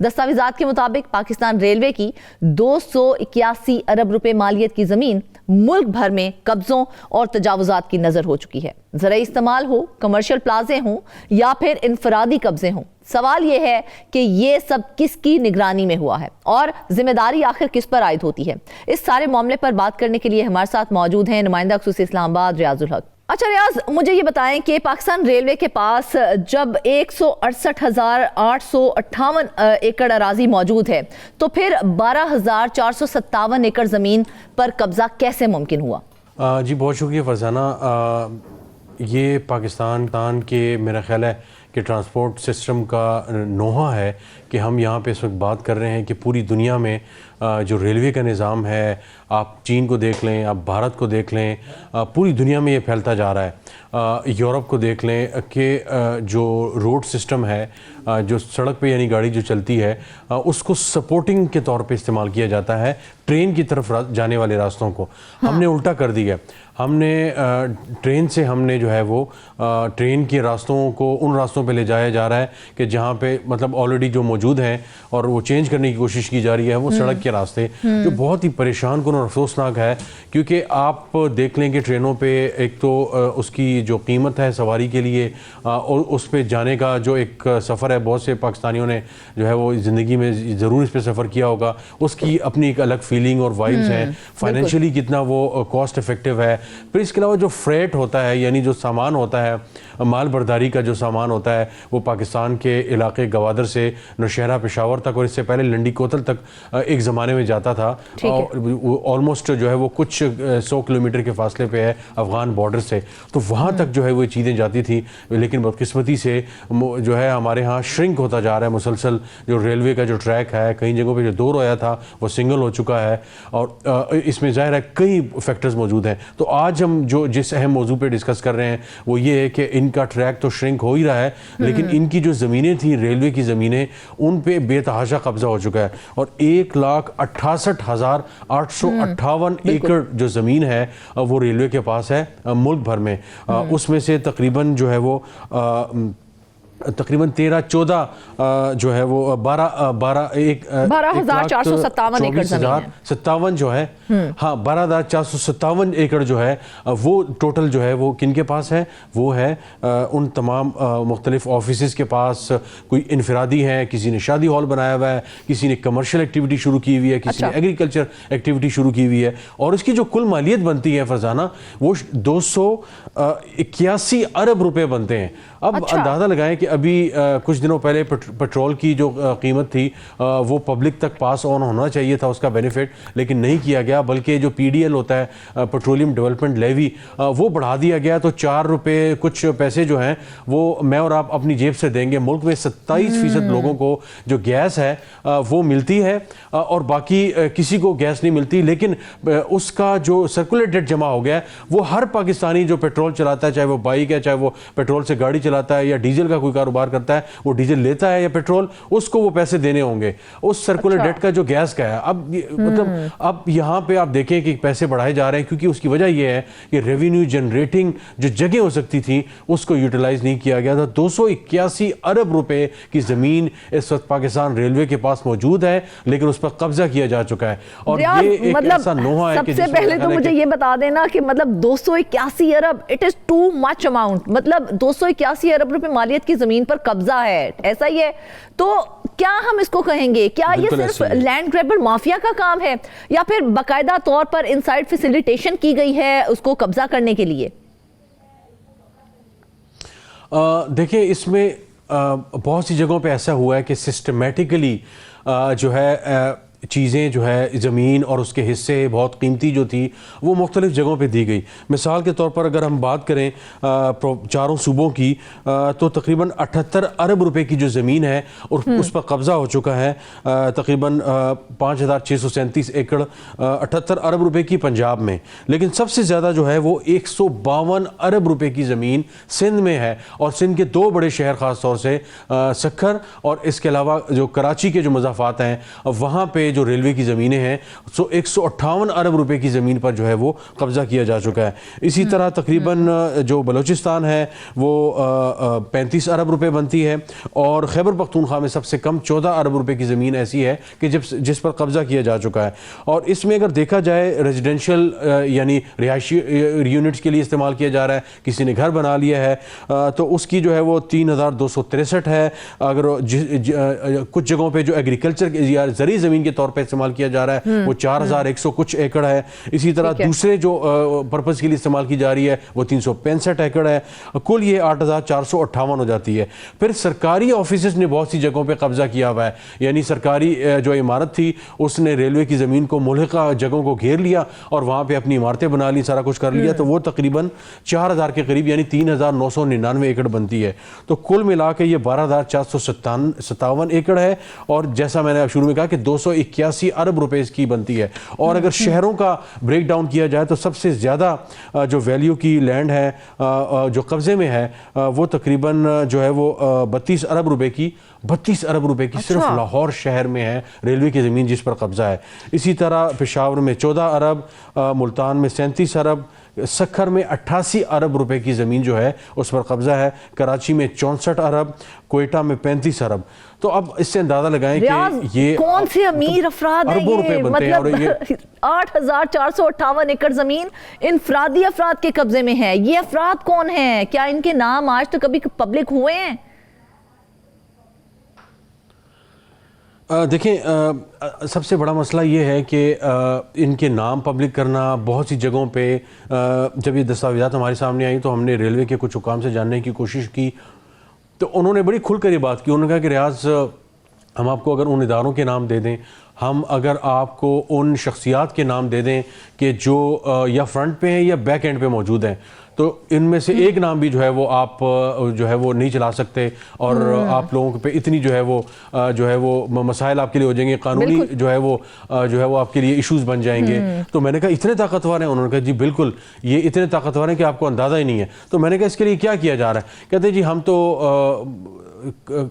دستاویزات کے مطابق پاکستان ریلوے کی 281 ارب روپے مالیت کی زمین ملک بھر میں قبضوں اور تجاوزات کی نظر ہو چکی ہے۔ زرعی استعمال ہو، کمرشل پلازے ہوں یا پھر انفرادی قبضے ہوں، سوال یہ ہے کہ یہ سب کس کی نگرانی میں ہوا ہے اور ذمہ داری آخر کس پر عائد ہوتی ہے۔ اس سارے معاملے پر بات کرنے کے لیے ہمارے ساتھ موجود ہیں نمائندہ خصوصی اسلام آباد ریاض الحق۔ اچھا ریاض، مجھے یہ بتائیں کہ پاکستان ریلوے کے پاس جب 168,858 ایکڑ اراضی موجود ہے تو پھر 12,457 ایکڑ زمین پر قبضہ کیسے ممکن ہوا؟ جی بہت شکریہ فرزانہ۔ یہ پاکستان کے میرا خیال ہے کہ ٹرانسپورٹ سسٹم کا نوحہ ہے کہ ہم یہاں پہ اس وقت بات کر رہے ہیں کہ پوری دنیا میں جو ریلوے کا نظام ہے، آپ چین کو دیکھ لیں، آپ بھارت کو دیکھ لیں، پوری دنیا میں یہ پھیلتا جا رہا ہے۔ یورپ کو دیکھ لیں کہ جو روڈ سسٹم ہے، جو سڑک پہ یعنی گاڑی جو چلتی ہے، اس کو سپورٹنگ کے طور پہ استعمال کیا جاتا ہے ٹرین کی طرف جانے والے راستوں کو۔ ہم نے الٹا کر دیا، ہم نے ٹرین سے ہم نے جو ہے وہ ٹرین کے راستوں کو ان راستوں پہ لے جایا جا رہا ہے کہ جہاں پہ مطلب آلریڈی جو موجود ہیں اور وہ چینج کرنے کی کوشش کی جا رہی ہے وہ سڑک کے راستے، جو بہت ہی پریشان کن اور افسوسناک ہے، کیونکہ آپ دیکھ لیں کہ ٹرینوں پہ ایک تو اس کی جو قیمت ہے سواری کے لیے، اس پہ جانے کا جو ایک سفر ہے، بہت سے پاکستانیوں نے جو ہے وہ زندگی میں ضرور اس پہ سفر کیا ہوگا، اس کی اپنی ایک الگ فیلنگ اور وائبز ہیں، فائنینشلی کتنا وہ کاسٹ افیکٹو ہے۔ پھر اس کے علاوہ جو فریٹ ہوتا ہے، یعنی جو سامان ہوتا ہے، مال برداری کا جو سامان ہوتا ہے، وہ پاکستان کے علاقے گوادر سے نوشہرہ پشاور تک اور اس سے پہلے لنڈی کوتل تک ایک زمانے میں جاتا تھا، آلموسٹ جو ہے وہ کچھ 100 کلومیٹر کے فاصلے پہ ہے افغان بارڈر سے، تو وہاں تک جو ہے وہ چیزیں جاتی تھیں، لیکن بدقسمتی سے جو ہے ہمارے ہاں شرنک ہوتا جا رہا ہے مسلسل۔ جو ریلوے کا جو ٹریک ہے، کئی جگہوں پہ جو 2 رویا تھا وہ سنگل ہو چکا ہے، اور اس میں ظاہر ہے کئی فیکٹرز موجود ہیں۔ تو آج ہم جو جس اہم موضوع پہ ڈسکس کر رہے ہیں وہ یہ ہے کہ ان کا ٹریک تو شرنک ہو ہی رہا ہے، لیکن ان کی جو زمینیں تھیں، ریلوے کی زمینیں، ان پہ بے تحاشا قبضہ ہو چکا ہے، اور 1,68,858 ایکڑ جو زمین ہے وہ ریلوے کے پاس ہے ملک بھر میں۔ اس میں سے تقریباً جو ہے وہ تقریباً 13-14 جو ہے وہ 12,457 ایکڑ زمین ہے، 57 جو ہے، ہاں 12,457 ایکڑ جو ہے وہ ٹوٹل جو ہے وہ کن کے پاس ہے؟ وہ ہے ان تمام مختلف آفیسز کے پاس۔ کوئی انفرادی ہیں، کسی نے شادی ہال بنایا ہوا ہے، کسی نے کمرشل ایکٹیویٹی شروع کی ہوئی ہے، کسی نے ایگریکلچر ایکٹیویٹی شروع کی ہوئی ہے، اور اس کی جو کل مالیت بنتی ہے فرزانہ وہ 281 ارب روپے بنتے ہیں۔ اب اندازہ لگائیں کہ ابھی کچھ دنوں پہلے پیٹرول کی جو قیمت تھی وہ پبلک تک پاس آن ہونا چاہیے تھا، اس کا بینیفٹ، لیکن نہیں کیا گیا، بلکہ جو پی ڈی ایل ہوتا ہے پیٹرولیم ڈیولپمنٹ لیوی، وہ بڑھا دیا گیا، تو 4 روپے کچھ پیسے جو ہیں وہ میں اور آپ اپنی جیب سے دیں گے۔ ملک میں 27% لوگوں کو جو گیس ہے وہ ملتی ہے، اور باقی کسی کو گیس نہیں ملتی، لیکن اس کا جو سرکولیٹڈ جمع ہو گیا ہے وہ ہر پاکستانی جو پیٹرول چلاتا ہے، چاہے وہ بائک ہے، چاہے وہ پیٹرول سے گاڑی چلاتا ہے یا ڈیزل کا کوئی کاروبار کرتا ہے، وہ ڈیزل لیتا ہے یا پیٹرول، اس کو وہ پیسے دینے ہوں گے اس سرکولر ڈیٹ کا جو گیس کا ہے۔ اب مطلب اب یہاں پہ آپ دیکھیں کہ پیسے بڑھائے جا رہے ہیں، کیونکہ اس کی وجہ یہ ہے کہ ریونیو جنریٹنگ جو جگہ ہو سکتی تھی اس کو یوٹیلائز نہیں کیا گیا تھا۔ 281 ارب روپے کی زمین اس وقت پاکستان ریلوے کے پاس موجود ہے، لیکن اس پر قبضہ کیا جا چکا ہے، اور یہ ایک ایسا نوحہ ہے کہ سب سے پہلے تو مجھے یہ بتا دینا کہ مطلب 281 ارب it is too much amount, مطلب 281 ارب روپے مالیت کی زمین پر قبضہ ہے، ایسا ہی ہے؟ تو کیا ہم اس کو کہیں گے کیا یہ صرف لینڈ گریبر مافیا کا کام ہے، یا پھر باقاعدہ طور پر انسائیڈ فیسیلیٹیشن کی گئی ہے اس کو قبضہ کرنے کے لیے؟ دیکھیں اس میں بہت سی جگہوں پہ ایسا ہوا ہے کہ سسٹمیٹیکلی جو ہے چیزیں جو ہے زمین اور اس کے حصے بہت قیمتی جو تھی وہ مختلف جگہوں پہ دی گئی۔ مثال کے طور پر اگر ہم بات کریں چاروں صوبوں کی، تو تقریباً 78 ارب روپے کی جو زمین ہے اور اس پر قبضہ ہو چکا ہے، تقریباً 5,637 ایکڑ، 78 ارب روپے کی پنجاب میں، لیکن سب سے زیادہ جو ہے وہ 152 ارب روپے کی زمین سندھ میں ہے، اور سندھ کے 2 بڑے شہر خاص طور سے سکھر اور اس کے علاوہ جو کراچی کے جو مضافات ہیں وہاں پہ پہ جو ریلوے کی زمینیں ہیں 158 ارب روپے کی زمین پر جو ہے وہ قبضہ کیا جا چکا ہے. اسی طرح تقریباً جو بلوچستان ہے وہ 35 ارب روپے بنتی ہے, اور خیبر پختونخوا میں سب سے کم 14 ارب روپے کی زمین ایسی ہے کہ جس پر قبضہ کیا جا چکا ہے. اور اس میں اگر دیکھا جائے ریزیڈینشل یعنی رہائشی یونٹس کے لیے استعمال کیا جا رہا ہے, کسی نے گھر بنا لیا ہے تو اس کی جو ہے وہ 3263 ہے. اگر کچھ جگہوں پہ جو ایگریکلچر یا زرعی زمین کے طور پہ استعمال کیا جا رہا ہے وہ 4100 کچھ ایکڑ ہے. اسی طرح دوسرے جو پرپز کے لیے استعمال کی جا رہی ہے وہ 365 ایکڑ ہے. کل یہ 8458 ہو جاتی ہے. پھر سرکاری آفیسز نے بہت سی جگہوں پہ قبضہ کیا ہوا ہے, یعنی سرکاری جو عمارت تھی اس نے ریلوے کی زمین کو ملحقہ جگہوں کو گھیر لیا اور وہاں پہ اپنی عمارتیں بنا لی, سارا کچھ کر لیا, تو وہ تقریباً 4000 کے قریب یعنی 3999 ایکڑ بنتی ہے. تو کل ملا کے یہ 12457 ایکڑ ہے, اور جیسا میں نے شروع میں کہا کہ 281 ارب روپے اس کی بنتی ہے. اور اگر شہروں کا بریک ڈاؤن کیا جائے تو سب سے زیادہ جو ویلیو کی لینڈ ہے جو قبضے میں ہے وہ تقریباً جو ہے وہ 32 ارب روپے کی صرف لاہور شہر میں ہے ریلوے کی زمین جس پر قبضہ ہے. اسی طرح پشاور میں 14 ارب, ملتان میں 37 ارب, سکھر میں 88 ارب روپے کی زمین جو ہے اس پر قبضہ ہے, کراچی میں 64 ارب, کوئٹہ میں 35 ارب. تو اب اس سے اندازہ لگائیں کہ یہ کون سے امیر افراد ہیں یہ, مطلب 8458 ایکڑ زمین انفرادی افراد کے قبضے میں ہے. یہ افراد کون ہیں؟ کیا ان کے نام آج تک کبھی پبلک ہوئے ہیں؟ دیکھیں, سب سے بڑا مسئلہ یہ ہے کہ ان کے نام پبلک کرنا, بہت سی جگہوں پہ جب یہ دستاویزات ہمارے سامنے آئیں تو ہم نے ریلوے کے کچھ حکام سے جاننے کی کوشش کی, تو انہوں نے بڑی کھل کر یہ بات کی. انہوں نے کہا کہ ریاض, ہم آپ کو اگر ان اداروں کے نام دے دیں, ہم اگر آپ کو ان شخصیات کے نام دے دیں کہ جو یا فرنٹ پہ ہیں یا بیک اینڈ پہ موجود ہیں, تو ان میں سے ایک نام بھی جو ہے وہ آپ جو ہے وہ نہیں چلا سکتے, اور آپ لوگوں پہ اتنی جو ہے وہ مسائل آپ کے لیے ہو جائیں گے, قانونی جو ہے وہ آپ کے لیے ایشوز بن جائیں گے. تو میں نے کہا اتنے طاقتور ہیں؟ انہوں نے کہا جی بالکل, یہ اتنے طاقتور ہیں کہ آپ کو اندازہ ہی نہیں ہے. تو میں نے کہا اس کے لیے کیا کیا جا رہا ہے؟ کہتے ہیں جی ہم تو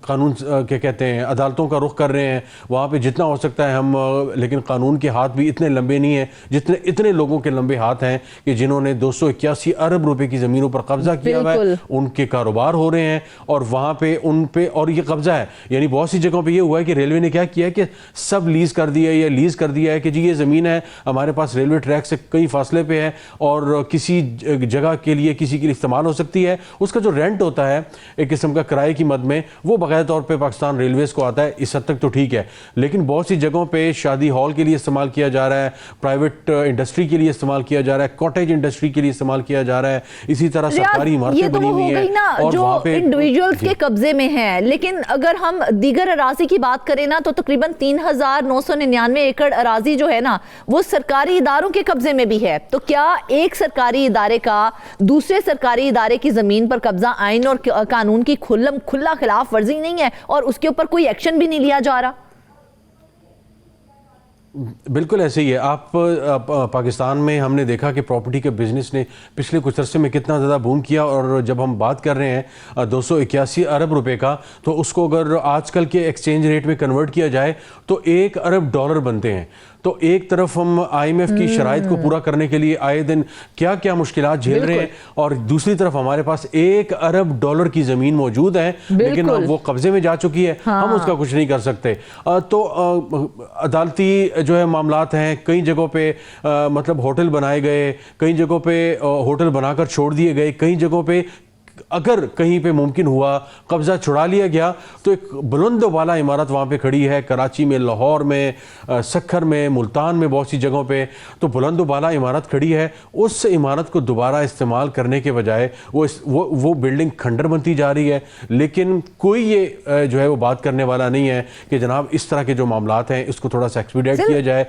قانون کیا کہتے ہیں عدالتوں کا رخ کر رہے ہیں, وہاں پہ جتنا ہو سکتا ہے ہم, لیکن قانون کے ہاتھ بھی اتنے لمبے نہیں ہیں جتنے اتنے لوگوں کے لمبے ہاتھ ہیں کہ جنہوں نے 281 ارب روپے کی زمینوں پر قبضہ کیا ہوا ہے, ان کے کاروبار ہو رہے ہیں, اور وہاں پہ ان پہ, اور یہ قبضہ ہے یعنی بہت سی جگہوں پہ یہ ہوا ہے کہ ریلوے نے کیا کیا ہے کہ سب لیز کر دیا ہے, یا لیز کر دیا ہے کہ جی یہ زمین ہے ہمارے پاس ریلوے ٹریک سے کئی فاصلے پہ ہے اور کسی جگہ کے لیے کسی کے لیے استعمال ہو سکتی ہے. اس کا جو رینٹ ہوتا ہے ایک قسم کا کرائے کی مد میں, وہ باقاعدہ طور پہ پاکستان ریلویز کو آتا ہے. اس حد تک تو ٹھیک ہے, لیکن بہت سی جگہوں پہ شادی ہال کے لیے استعمال کیا جا رہا ہے, پرائیویٹ انڈسٹری کے لیے استعمال کیا جا رہا ہے, کاٹیج انڈسٹری کے لیے استعمال کیا جا رہا ہے. اسی طرح سرکاری عمارتیں بنی ہوئی ہیں اور وہاں پہ انڈیویجولز کے قبضے میں ہیں. لیکن اگر ہم دیگر اراضی کی بات کریں نا تو تقریباً 3999 ایکڑ اراضی جو ہے نا وہ سرکاری اداروں کے قبضے میں بھی ہے. تو کیا ایک سرکاری ادارے کا دوسرے سرکاری ادارے کی زمین پر قبضہ آئین اور قانون کی کھلا خلاف ورزی نہیں ہے, اور اس کے اوپر کوئی ایکشن بھی نہیں لیا جا رہا؟ بالکل ایسے ہی ہے. آپ پاکستان میں ہم نے دیکھا کہ پراپرٹی کے بزنس نے پچھلے کچھ عرصے میں کتنا زیادہ بوم کیا, اور جب ہم بات کر رہے ہیں 281 ارب روپے کا, تو اس کو اگر آج کل کے ایکسچینج ریٹ میں کنورٹ کیا جائے تو 1 ارب ڈالر بنتے ہیں. تو ایک طرف ہم آئی ایم ایف کی شرائط کو پورا کرنے کے لیے آئے دن کیا کیا مشکلات جھیل رہے ہیں, اور دوسری طرف ہمارے پاس 1 ارب ڈالر کی زمین موجود ہے لیکن وہ قبضے میں جا چکی ہے, ہم اس کا کچھ نہیں کر سکتے. تو عدالتی جو ہے معاملات ہیں, کئی جگہوں پہ مطلب ہوٹل بنائے گئے, کئی جگہوں پہ ہوٹل بنا کر چھوڑ دیے گئے, کئی جگہوں پہ اگر کہیں پہ ممکن ہوا قبضہ چھڑا لیا گیا تو ایک بلند و بالا عمارت وہاں پہ کھڑی ہے, کراچی میں, لاہور میں, سکھر میں, ملتان میں, بہت سی جگہوں پہ تو بلند و بالا عمارت کھڑی ہے. اس عمارت کو دوبارہ استعمال کرنے کے بجائے وہ بلڈنگ کھنڈر بنتی جا رہی ہے, لیکن کوئی یہ جو ہے وہ بات کرنے والا نہیں ہے کہ جناب اس طرح کے جو معاملات ہیں اس کو تھوڑا سا ایکسپیڈیٹ کیا جائے.